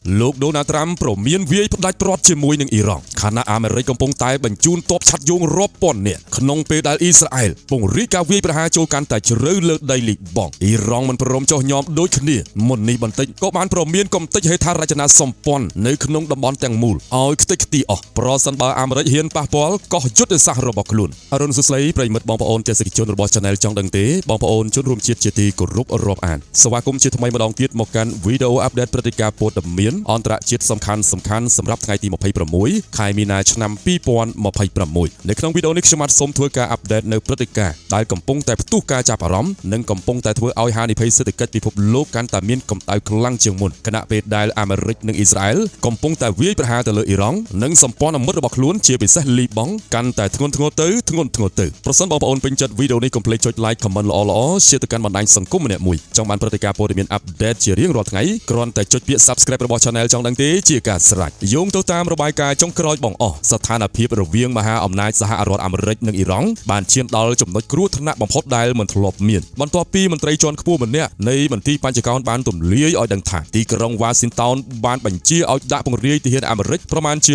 លោកដូណាល់ត្រាំប្រមានវាយផ្ដាច់ព្រាត់ជាមួយនឹងអ៊ីរ៉ង់ខណៈអាមេរិកកំពុងតែបញ្ជូនទ័ពឆាត់យងរាប់ពាន់នាក់ក្នុងពេលដែលអ៊ីស្រាអែលពង្រីកការវាយប្រហារចូលកាន់តែជ្រៅលើដីលីបង់អ៊ីរ៉ង់មិនព្រមចុះញោមដូចគ្នាមុននេះបន្តិចក៏បានប្រមានកំទេចហេដ្ឋារចនាសម្ព័ន្ធនៅក្នុងតំបន់ទាំងមូលឲ្យខ្ទេចខ្ទីអស់ប្រសិនបើអាមេរិកហ៊ានប៉ះពាល់កោះយុទ្ធសាស្ត្ររបស់ខ្លួនអរុនសុស្ដីប្រិមិត្តបងប្អូនទេសនិកជនរបស់ Channel ចង់ដឹងទេបងប្អូនជនរួមជាតិជាទីគោរពរាប់អានស្វាគមន៍ជាថ្មីម្ដងទៀតមកកាន់វីដេអូអាប់ដេតព្រឹត្តិការណ៍ព័ត៌មានអន្តរជាតិសំខាន់សម្រាប់ថ្ងៃទី26ខែមីនាឆ្នាំ2026នៅក្នុងវីដេអូនេះខ្ញុំបាទសូមធ្វើការអាប់ដេតនៅព្រឹត្តិការណ៍ដែលកំពុងតែផ្ទុះការចាប់អារម្មណ៍និងកំពុងតែធ្វើឲ្យហានិភ័យសេដ្ឋកិច្ចពិភពលោកកាន់តែមានកម្ដៅខ្លាំងជាងមុនខណៈពេលដែលអាមេរិកនិងអ៊ីស្រាអែលកំពុងតែវាយប្រហារទៅលើអ៊ីរ៉ង់និងសម្ព័ន្ធមិត្តរបស់ខ្លួនជាពិសេសលីបង់កាន់តែធ្ងន់ធ្ងរទៅប្រសិនបងប្អូនពេញចិត្តវីដេអូនេះកុំភ្លេចចុច like comment ល្អៗ share ទៅកាន់បណ្ដាញសង្គមម្នាក់មួយចង់បានព្រឹត្តិការណ៍ព័ត៌មានអាប់ដេតជារៀងរាល់ថ្ងៃគ្រាន់តែចុចពាក្យ subscribe របស់ Channel ចង់ដឹងទេជាការស្រេចយោងទៅតាមរបាយការណ៍ចុងក្រោយបងអស់ស្ថានភាពរវាងមហាអំណាចសហរដ្ឋអាមេរិកនិងអ៊ីរ៉ង់បានឈានដល់ចំណុចគ្រោះថ្នាក់បំផុតដែលមិនធ្លាប់មានបន្ទាប់ពីមន្ត្រីជាន់ខ្ពស់ម្នាក់នៃមន្ទីរបញ្ចកោណបានទម្លាយឲ្យដឹងថាទីក្រុង Washington បានបញ្ជាឲ្យដាក់ពង្រាយទាហានអាមេរិកប្រមាណជា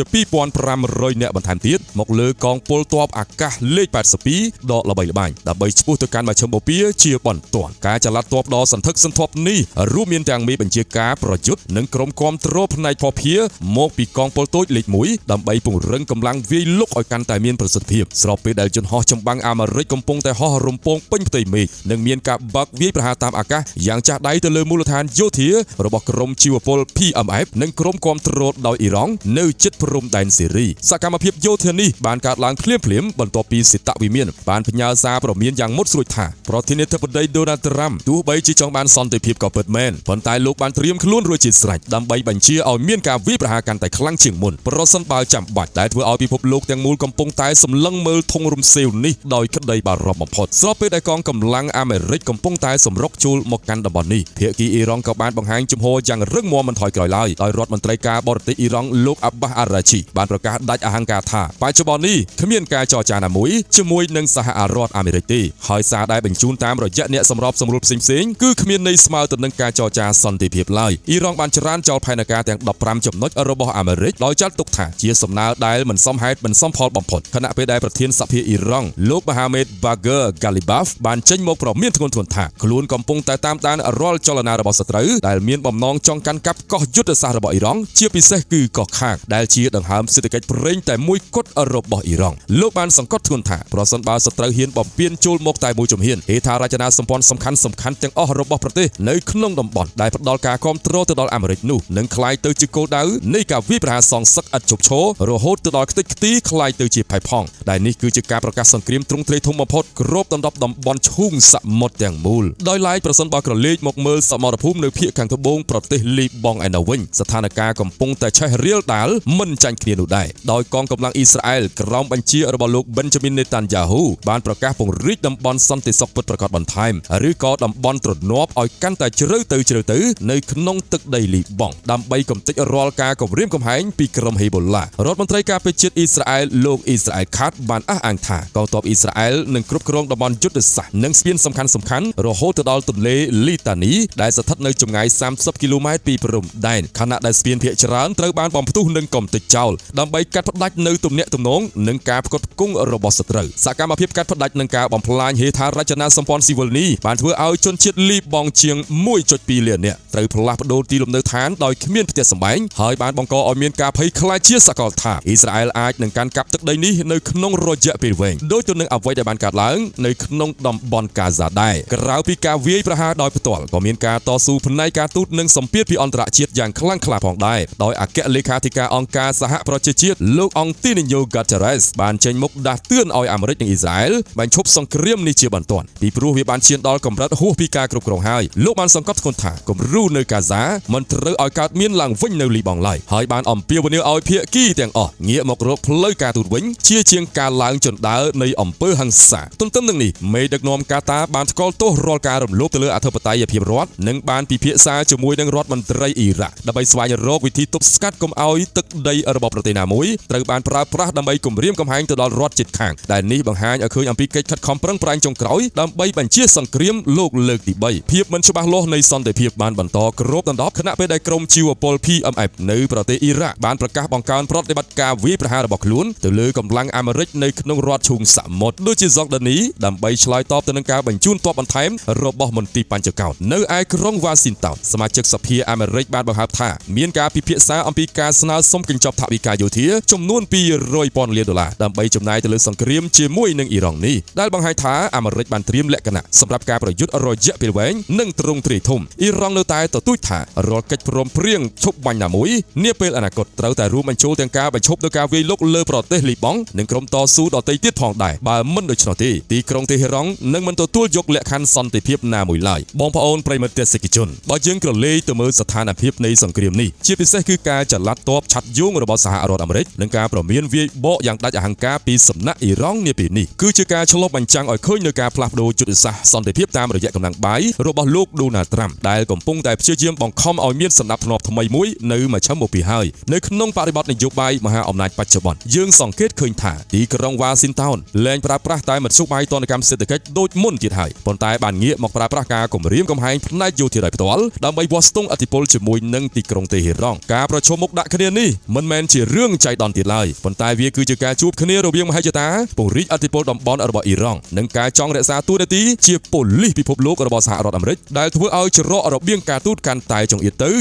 2500 នាក់បន្ថែមទៀតមកលើកងពលទ័ពអាកាសលេខ82ដ៏ល្បីល្បាញដើម្បីឆ្ពោះទៅកាន់មជ្ឈមបូព៌ាជាបន្ទាន់ការចល័តទ័ពដ៏សន្ធឹកសន្ធាប់នេះរួមមានទាំងមេបញ្ជាការប្រយុទ្ធនិងក្រុមគាំទ្រផ្នែកភស្តុភារមកពីកងពលតូចលេខ1ដើម្បីពង្រឹងកម្លាំងវាយលុកឲ្យកាន់តែមានប្រសិទ្ធភាពស្របពេលដែលយន្តហោះចម្បាំងអាមេរិកកំពុងតែហោះរំពងពេញផ្ទៃមេឃនិងមានការបាក់វាយប្រហារតាមអាកាសយ៉ាងចាស់ដៃទៅលើមូលដ្ឋានយោធារបស់ក្រុមជីវពល PMF និងក្រុមគាំទ្រដោយអ៊ីរ៉ង់នៅជិតព្រំដែនសេរីសកម្មភាពយោធានេះបានកើតឡើងភ្លាមបន្ទាប់ពីសេតវិមានបានផ្ញើសារព្រមានយ៉ាងមុតស្រួចថាប្រធានាធិបតីដូណាល់ត្រាំទោះបីជាចង់បានសន្តិភាពក៏ពិតមែនប៉ុន្តែលោកបានត្រៀមខ្លួនរួចជាស្រេចដើម្បីបញ្ជាឲ្យមានការវាយប្រហារកាន់តែខ្លាំងជាងមុនប្រសិនបើចាំបាច់ដែលធ្វើឲ្យពិភពលោកទាំងមូលកំពុងតែសម្លឹងមើលធុងរំសេវនេះដោយក្តីបារម្ភបំផុតស្របពេលដែលកងកម្លាំងអាមេរិកកំពុងតែសម្រុកចូលមកកាន់តំបន់នេះភាគីអ៊ីរ៉ង់ក៏បានបង្ហាញជំហរយ៉ាងរឹងមាំមិនថយក្រោយឡើយដោយរដ្ឋមន្ត្រីការបរទេសអ៊ីរ៉ង់លោកអាប់បាសអារ៉ាជីបានប្រកាសដាច់អហង្ការថាបច្ចុប្បន្ននេះគ្មានការចរចាណាមួយជាមួយនឹងសហរដ្ឋអាមេរិកទេហើយសារដែលបញ្ជូនតាមរយៈអ្នកសម្របសម្រួលផ្សេងៗគឺគ្មានន័យស្មើទៅនឹងការចរចាសន្តិភាពឡើយអ៊ីរ៉ង់បានច្រានចោលផែនការទាំង15ចំណុចរបស់អាមេរិកដោយចាត់ទុកថាជាសំណើដែលមិនសមហេតុមិនសមផលបំផុតខណៈពេលដែលប្រធានសភាអ៊ីរ៉ង់លោកមហាមេត Bagher Ghalibaf បានចេញមកប្រមានធ្ងន់ធ្ងរថាខ្លួនកំពុងតែតាមដានរាល់ចលនារបស់សត្រូវដែលមានបំណងចង់កាន់កាប់កោះយុទ្ធសាស្ត្ររបស់អ៊ីរ៉ង់ជាពិសេសគឺកោះខាងដែលជាដង្ហើមសេដ្ឋកិច្ចប្រេងតែមួយគត់របស់អ៊ីរ៉ង់លោកបានសង្កត់ធ្ងន់ថាប្រសិនបើសត្រូវហ៊ានបំពានចូលមកតែមួយជំហានហេដ្ឋារចនាសម្ព័ន្ធសំខាន់ទាំងអស់របស់ប្រទេសនៅក្នុងតំបន់ដែលផ្ដល់ការគាំទ្រទៅដល់អាមេរិកនោះនឹងក្លាយទៅជាគោលដៅនៃការវាយប្រហារសងសឹកឥតឈប់ឈររហូតទៅដល់ខ្ទេចខ្ទីក្លាយទៅជាផៃផង់ដែលនេះគឺជាការប្រកាសសង្គ្រាមទ្រង់ទ្រាយធំបំផុតគ្របដណ្ដប់តំបន់ឈូងសមុទ្រទាំងមូលដោយឡែកប្រសិនបើក្រឡេកមកមើលសមរភូមិនៅភាគខាងត្បូងប្រទេសលីបង់ឯណោះវិញស្ថានភាពកំពុងតែឆេះរៀលដាលមិនចាញ់គ្នានោះដែរដោយកងកម្លាំងអ៊ីស្រាអែលក្រោមបញ្ជារបស់លោក Benjamin Netanyahu បានប្រកាសពង្រីកតំបន់សន្តិសុខពិតប្រាកដបន្ថែមឬក៏តំបន់ទ្រនាប់ឲ្យកាន់តែជ្រៅទៅនៅក្នុងទឹកដីលីបង់ដើម្បីកំទេចរាល់ការគំរាមកំហែងពីក្រុមហេបូឡារដ្ឋមន្ត្រីការពារជាតិអ៊ីស្រាអែលលោកអ៊ីស្រាអែលខាតបានអះអាងថាកងទ័ពអ៊ីស្រាអែលនឹងគ្រប់គ្រងតំបន់យុទ្ធសាស្ត្រនិងស្ពានសំខាន់រហូតទៅដល់ទន្លេលីតានីដែលស្ថិតនៅចម្ងាយ30គីឡូម៉ែត្រពីព្រំដែនខណៈដែលស្ពានភាគច្រើនត្រូវបានបំផ្ទុះនិងកំទេចចោលដើម្បីកាត់ផ្ដាច់នៅទំនាក់ទំនងនិងការផ្គត់ផ្គង់របស់សត្រូវសកម្មភាពកាត់ផ្ដាច់និងការបំផ្លាញហេដ្ឋារចនាសម្ព័ន្ធស៊ីវិលនេះបានធ្វើឲ្យជនជាតិលីបង់ជាង 1.2 លាននាក់ត្រូវផ្លាស់ប្ដូរទីលំនៅឋានដោយគ្មានផ្ទះសម្បែងហើយបានបង្កឲ្យមានការភ័យខ្លាចជាសកលថាអ៊ីស្រាអែលអាចនឹងកាន់កាប់ទឹកដីនេះនៅក្នុងរយៈពេលវែងដោយទៅនឹងអ្វីដែលបានកើតឡើងនៅក្នុងតំបន់កាហ្សាដែរក្រៅពីការវាយប្រហារដោយផ្ទាល់ក៏មានការតស៊ូផ្នែកការទូតនិងសម្ពាធពីអន្តរជាតិយ៉ាងខ្លាំងក្លាផងដែរដោយអគ្គលេខាធិការអង្គការសហប្រជាជាតិលោកអង់ទីនីញ៉ូ Guterres បានចេញមុខដាស់តឿនឲ្យអាមេរិកនិងអ៊ីស្រាអែលបញ្ឈប់សង្គ្រាមនេះជាបន្ទាន់ពីព្រោះវាបានឈានដល់កម្រិតហួសពីការគ្រប់គ្រងហើយលោកបានសង្កត់ធ្ងន់ថាគំរូនៅកាហ្សាមិនត្រូវឲ្យកើតមានឡើងវិញនៅលីបង់ឡើយហើយបានអំពាវនាវឲ្យភាគីទាំងអស់ងាកមករកផ្លូវការទូតវិញជាជាងការឡើងជណ្ដើរនៃអំពើហិង្សាទន្ទឹមនឹងនេះមេដឹកនាំកាតាបានថ្កោលទោសរាល់ការរំលោភទៅលើអធិបតេយ្យភាពរដ្ឋនិងបានពិភាក្សាជាមួយនឹងរដ្ឋមន្ត្រីអ៊ីរ៉ាក់ដើម្បីស្វែងរកវិធីទប់ស្កាត់កុំឲ្យទឹកដីរបស់ប្រទេសណាមួយត្រូវបានប្រើប្រាស់ដើម្បីគំរាមកំហែងទៅដល់រដ្ឋជិតខាងដែលនេះបង្ហាញឲ្យឃើញអំពីកិច្ចខិតខំប្រឹងប្រែងចុងក្រោយដើម្បីបញ្ជាសង្គ្រាមលោកលើកទី3ភាពមិនច្បាស់លាស់នៃសន្តិភាពបានបន្តគ្របដណ្ដប់ខណៈពេលដែលក្រុម ជីវពល PMF នៅប្រទេសអ៊ីរ៉ាក់បានប្រកាសបង្កើនប្រតិបត្តិការវាយប្រហាររបស់ខ្លួនទៅលើកម្លាំងអាមេរិកនៅក្នុងរដ្ឋឈូងសមុទ្រដូចជាហ្សង់ដានីដើម្បីឆ្លើយតបទៅនឹងការបញ្ជូនទ័ពបន្ថែមរបស់មន្ទីរបញ្ចកោណនៅឯក្រុងវ៉ាស៊ីនតោនសមាជិកសភាអាមេរិកបានបង្ហើបថាមានការពិភាក្សាអំពីការស្នើសុំកញ្ចប់ថវិកាយោធាចំនួន$200,000 លានដើម្បីចំណាយទៅលើសង្គ្រាមជាមួយនឹងអ៊ីរ៉ង់នេះដែលបង្ហាញថាអាមេរិកបានត្រៀមលក្ខណៈសម្រាប់ការប្រយុទ្ធរយៈពេលវែងនិងទ្រង់ទ្រាយធំអ៊ីរ៉ង់នៅតែទទូចថារាល់កិច្ចព្រមព្រៀងឈប់បាញ់ណាមួយនាពេលអនាគតត្រូវតែរួមបញ្ចូលទាំងការបញ្ឈប់នូវការវាយលុកលើប្រទេសលីបង់និងក្រុមតស៊ូដទៃទៀតផងដែរបើមិនដូច្នោះទេទីក្រុងតេហេរ៉ង់នឹងមិនទទួលយកលក្ខខណ្ឌសន្តិភាពណាមួយឡើយបងប្អូនប្រិយមិត្តទេសនិកជនបើយើងក្រឡេកទៅមើលស្ថានភាពនៃសង្គ្រាមនេះជាពិសេសគឺការចល័តទ័ពឆាត់យងរបស់សហរដ្ឋអាមេរិកនិងការប្រមានវាយបកយ៉ាងដាច់អហង្ការពីសំណាក់អ៊ីរ៉ង់នាពេលនេះគឺជាការឆ្លុះបញ្ចាំងឲ្យឃើញនូវការផ្លាស់ប្ដូរយុទ្ធសាស្ត្រសន្តិភាពតាមរយៈកម្លាំងបាយរបស់លោកដូណាល់ត្រាំដែលកំពុងតែព្យាយាមបង្ខំឲ្យមានសណ្ដាប់ធ្នាប់ថ្មីមួយនៅមជ្ឈិមមកពីហើយនៅក្នុងបរិបទនយោបាយមហាអំណាចបច្ចុប្បន្នយើងសង្កេតឃើញថាទីក្រុងវ៉ាស៊ីនតោនលែងប្រើប្រាស់តែមធ្យោបាយទណ្ឌកម្មសេដ្ឋកិច្ចដូចមុនទៀតហើយប៉ុន្តែបានងាកមកប្រើប្រាស់ការគំរាមកំហែងផ្នែកយោធាដោយផ្ទាល់ដើម្បីវាស់ស្ទង់ឥទ្ធិពលជាមួយនឹងទីក្រុងតេហេរ៉ង់ការប្រជុំមុខដាក់គ្នានេះមិនមែនជារឿងចៃដន្យទៀតឡើយប៉ុន្តែវាគឺជាការជួបគ្នារវាងមហិច្ឆតាពង្រីកឥទ្ធិពលតំបន់របស់អ៊ីរ៉ង់និងការចង់រក្សាតួនាទីជាប៉ូលីសពិភពលោករបស់សហរដ្ឋអាមេរិកដែលធ្វើឲ្យច្រករបៀងការទូតកាន់តែចង្អៀតទៅ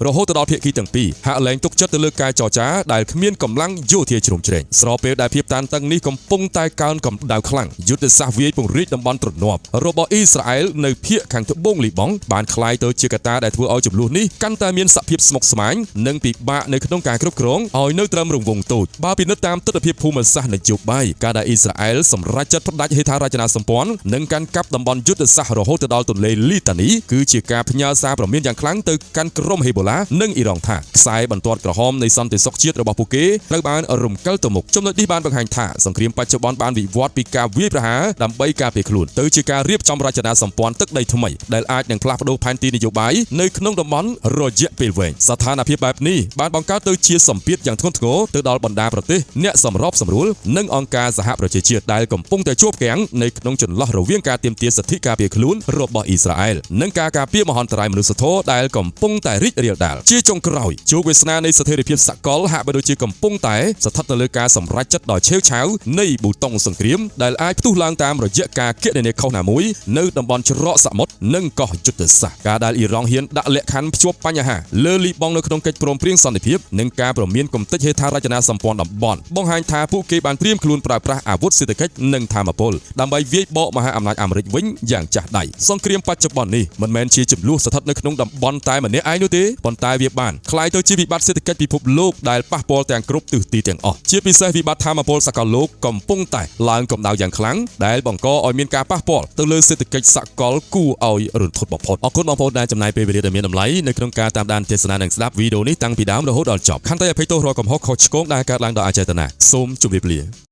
រហូតដល់ភាគីទាំងពីរហាក់លែងទុកចិត្តទៅលើការចរចាដែលគ្មានកម្លាំងយោធាជ្រុំជ្រែងស្របពេលដែលភាពតានតឹងនេះកំពុងតែកើនកម្ដៅខ្លាំងយុទ្ធសាស្ត្រវាយពង្រីកតំបន់ទ្រនាប់របស់អ៊ីស្រាអែលនៅភាគខាងត្បូងលីបង់បានក្លាយទៅជាកត្តាដែលធ្វើឲ្យចំនួននេះកាន់តែមានសភាពស្មុគស្មាញនិងពិបាកនៅក្នុងការគ្រប់គ្រងឲ្យនៅត្រឹមរង្វង់តូចបើពិនិត្យតាមទស្សនវិជ្ជាភូមិសាស្ត្រនយោបាយការដែលអ៊ីស្រាអែលសម្រេចចិត្តផ្ដាច់ហេដ្ឋារចនាសម្ព័ន្ធនិងកាន់កាប់តំបន់យុទ្ធសាស្ត្ររហូតដល់ទន្លេលីតានីគឺជាការផ្ញើសារព្រមានយ៉ាងខ្លាំងទៅកាន់ក្រុមហេបូឡានិងអ៊ីរ៉ង់ថាខ្សែបន្ទាត់ក្រហមនៃសន្តិសុខជាតិរបស់ពួកគេត្រូវបានរំកិលទៅមុខចំណុចនេះបានបង្ហាញថាសង្គ្រាមបច្ចុប្បន្នបានវិវត្តពីការវាយប្រហារដើម្បីការពារខ្លួនទៅជាការរៀបចំរចនាសម្ព័ន្ធទឹកដីថ្មីដែលអាចនឹងផ្លាស់ប្ដូរផែនទីនយោបាយនៅក្នុងតំបន់រយៈពេលវែងស្ថានភាពបែបនេះបានបង្កើតទៅជាសម្ពាធយ៉ាងធ្ងន់ធ្ងរទៅដល់បណ្ដាប្រទេសអ្នកសម្របសម្រួលនិងអង្គការសហប្រជាជាតិដែលកំពុងតែជាប់គាំងនៅក្នុងចន្លោះរវាងការទាមទារសិទ្ធិការពារខ្លួនរបស់អ៊ីស្រាអែលនិងការការពារមហន្តរាយមនុស្សធម៌ដែលកំពុងតែរីករាលដាលជាចុងក្រោយជោគវាសនានៃស្ថិរភាពសកលហាក់បីដូចជាកំពុងតែស្ថិតនៅលើការសម្រេចចិត្តដ៏ឆេវឆាវនៃប៊ូតុងសង្គ្រាមដែលអាចផ្ទុះឡើងតាមរយៈការគណនាខុសណាមួយនៅតំបន់ច្រកសមុទ្រនិងកោះយុទ្ធសាស្ត្រការដែលអ៊ីរ៉ង់ហ៊ានដាក់លក្ខខណ្ឌភ្ជាប់បញ្ហាលើលីបង់នៅក្នុងកិច្ចព្រមព្រៀងសន្តិភាពនិងការប្រមានគំនិតហេដ្ឋារចនាសម្ព័ន្ធតំបន់បង្ហាញថាពួកគេបានត្រៀមខ្លួនប្រើប្រាស់អាវុធសេដ្ឋកិច្ចនិងថាមពលដើម្បីវាយបកមហាអំណាចអាមេរិកវិញយ៉ាងចាស់ដៃសង្គ្រាមបច្ចុប្បន្ននេះមិនមែនជាចំនួនស្ថិតនៅក្នុងតំបន់តែម្នាក់ឯងនោះទេប៉ុន្តែវាបានคล้ายទៅជាវិបត្តិសេដ្ឋកិច្ចពិភពលោកដែលប៉ះពាល់ទាំងគ្រប់ទិសទីទាំងអស់ជាពិសេសវិបត្តិថាមពលសកលលោកកំពុងតែឡើងកម្ដៅយ៉ាងខ្លាំងដែលបង្កឲ្យមានការប៉ះពាល់ទៅលើសេដ្ឋកិច្ចសកលគួរឲ្យរន្ធត់បំផុតអរគុណបងប្អូនដែលចំណាយពេលវេលាដ៏មានតម្លៃនៅក្នុងការតាមដានទេសនានិងស្ដាប់វីដេអូនេះតាំងពីដើមរហូតដល់ចប់ខន្តីអភ័យទោសរាល់កំហុសខុសឆ្គងដែលកើតឡើងដោយអចេតនាសូមជម្រាបលា